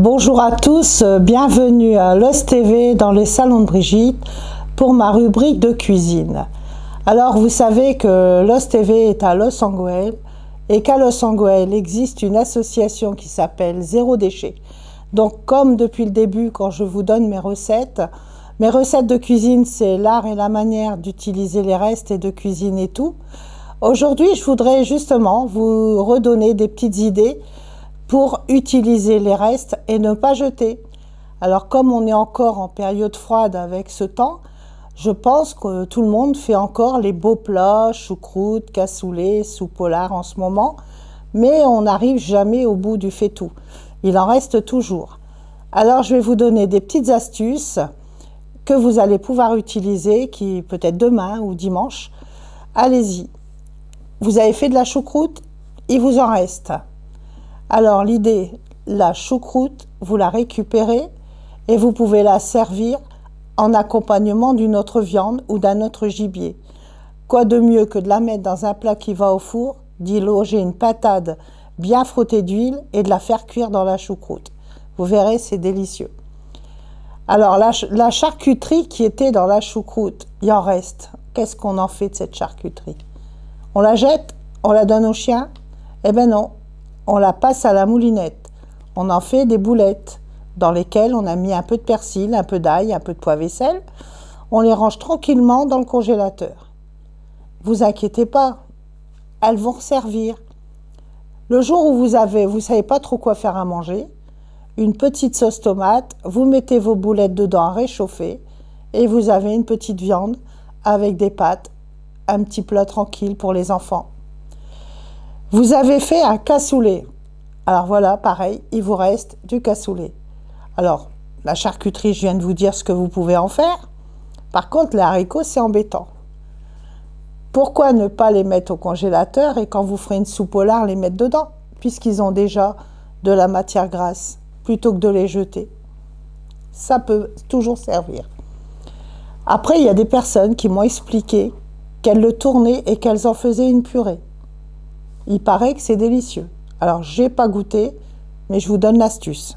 Bonjour à tous, bienvenue à Lost TV dans les salons de Brigitte pour ma rubrique de cuisine. Alors vous savez que Lost TV est à Los Angeles et qu'à Los Angeles existe une association qui s'appelle Zéro Déchet. Donc comme depuis le début quand je vous donne mes recettes de cuisine, c'est l'art et la manière d'utiliser les restes et de cuisiner tout. Aujourd'hui je voudrais justement vous redonner des petites idées pour utiliser les restes et ne pas jeter. Alors comme on est encore en période froide avec ce temps, je pense que tout le monde fait encore les beaux plats, choucroute, cassoulet, soupe au lard en ce moment, mais on n'arrive jamais au bout du fait-tout. Il en reste toujours. Alors je vais vous donner des petites astuces que vous allez pouvoir utiliser, qui peut-être demain ou dimanche. Allez-y. Vous avez fait de la choucroute, il vous en reste. Alors l'idée, la choucroute, vous la récupérez et vous pouvez la servir en accompagnement d'une autre viande ou d'un autre gibier. Quoi de mieux que de la mettre dans un plat qui va au four, d'y loger une patate bien frottée d'huile et de la faire cuire dans la choucroute. Vous verrez, c'est délicieux. Alors la charcuterie qui était dans la choucroute, il en reste. Qu'est-ce qu'on en fait de cette charcuterie? On la jette? On la donne aux chiens? Eh ben non. On la passe à la moulinette. On en fait des boulettes dans lesquelles on a mis un peu de persil, un peu d'ail, un peu de poivre et sel. On les range tranquillement dans le congélateur. Vous inquiétez pas, elles vont servir. Le jour où vous savez pas trop quoi faire à manger, une petite sauce tomate, vous mettez vos boulettes dedans à réchauffer et vous avez une petite viande avec des pâtes, un petit plat tranquille pour les enfants. Vous avez fait un cassoulet. Alors voilà, pareil, il vous reste du cassoulet. Alors, la charcuterie, je viens de vous dire ce que vous pouvez en faire. Par contre, les haricots, c'est embêtant. Pourquoi ne pas les mettre au congélateur et quand vous ferez une soupe au lard, les mettre dedans, puisqu'ils ont déjà de la matière grasse, plutôt que de les jeter. Ça peut toujours servir. Après, il y a des personnes qui m'ont expliqué qu'elles le tournaient et qu'elles en faisaient une purée. Il paraît que c'est délicieux. Alors, j'ai pas goûté, mais je vous donne l'astuce.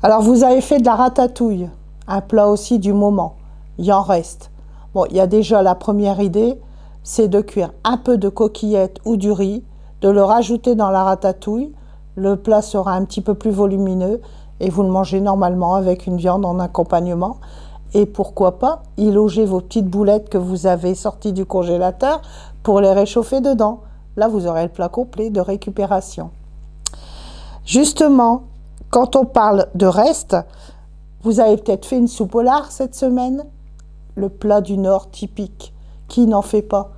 Alors, vous avez fait de la ratatouille, un plat aussi du moment. Il en reste. Bon, il y a déjà la première idée, c'est de cuire un peu de coquillettes ou du riz, de le rajouter dans la ratatouille. Le plat sera un petit peu plus volumineux et vous le mangez normalement avec une viande en accompagnement. Et pourquoi pas y loger vos petites boulettes que vous avez sorties du congélateur pour les réchauffer dedans. Là, vous aurez le plat complet de récupération. Justement, quand on parle de reste, vous avez peut-être fait une soupe au lard cette semaine, le plat du Nord typique. Qui n'en fait pas?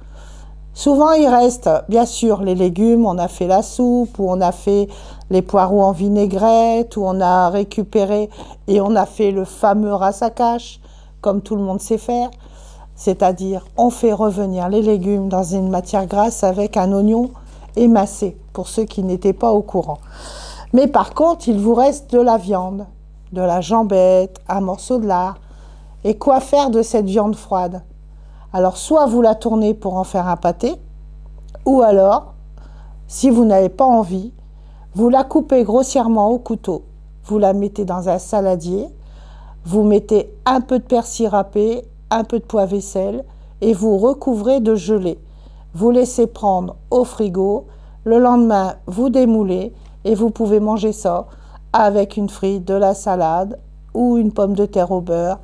Souvent, il reste, bien sûr, les légumes, on a fait la soupe, ou on a fait les poireaux en vinaigrette, ou on a récupéré et on a fait le fameux rassakash, comme tout le monde sait faire. C'est-à-dire, on fait revenir les légumes dans une matière grasse avec un oignon émincé, pour ceux qui n'étaient pas au courant. Mais par contre, il vous reste de la viande, de la jambette, un morceau de lard. Et quoi faire de cette viande froide? Alors, soit vous la tournez pour en faire un pâté, ou alors, si vous n'avez pas envie, vous la coupez grossièrement au couteau. Vous la mettez dans un saladier, vous mettez un peu de persil râpé, un peu de poivre et sel et vous recouvrez de gelée. Vous laissez prendre au frigo. Le lendemain, vous démoulez et vous pouvez manger ça avec une frite, de la salade ou une pomme de terre au beurre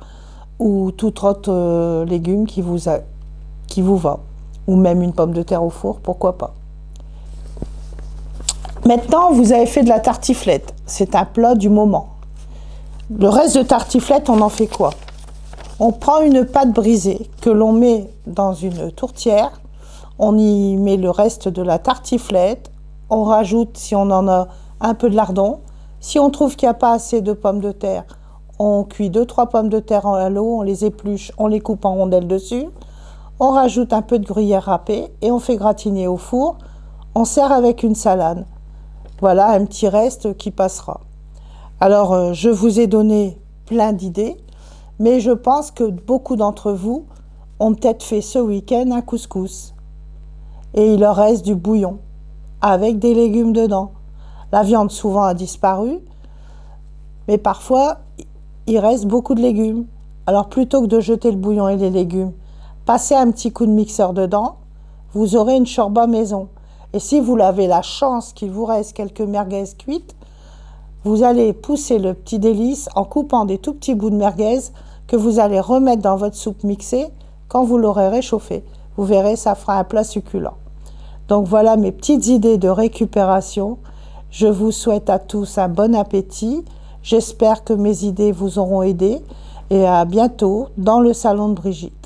ou tout autre légume qui vous va. Ou même une pomme de terre au four, pourquoi pas. Maintenant, vous avez fait de la tartiflette. C'est un plat du moment. Le reste de tartiflette, on en fait quoi? On prend une pâte brisée que l'on met dans une tourtière, on y met le reste de la tartiflette, on rajoute, si on en a, un peu de lardon. Si on trouve qu'il n'y a pas assez de pommes de terre, on cuit 2-3 pommes de terre à l'eau, on les épluche, on les coupe en rondelles dessus. On rajoute un peu de gruyère râpée et on fait gratiner au four. On sert avec une salade. Voilà un petit reste qui passera. Alors, je vous ai donné plein d'idées. Mais je pense que beaucoup d'entre vous ont peut-être fait ce week-end un couscous. Et il leur reste du bouillon avec des légumes dedans. La viande souvent a disparu. mais parfois il reste beaucoup de légumes. Alors plutôt que de jeter le bouillon et les légumes, passez un petit coup de mixeur dedans, vous aurez une shorba maison. Et si vous avez la chance qu'il vous reste quelques merguez cuites, vous allez pousser le petit délice en coupant des tout petits bouts de merguez que vous allez remettre dans votre soupe mixée quand vous l'aurez réchauffée. Vous verrez, ça fera un plat succulent. Donc voilà mes petites idées de récupération. Je vous souhaite à tous un bon appétit. J'espère que mes idées vous auront aidé et à bientôt dans le salon de Brigitte.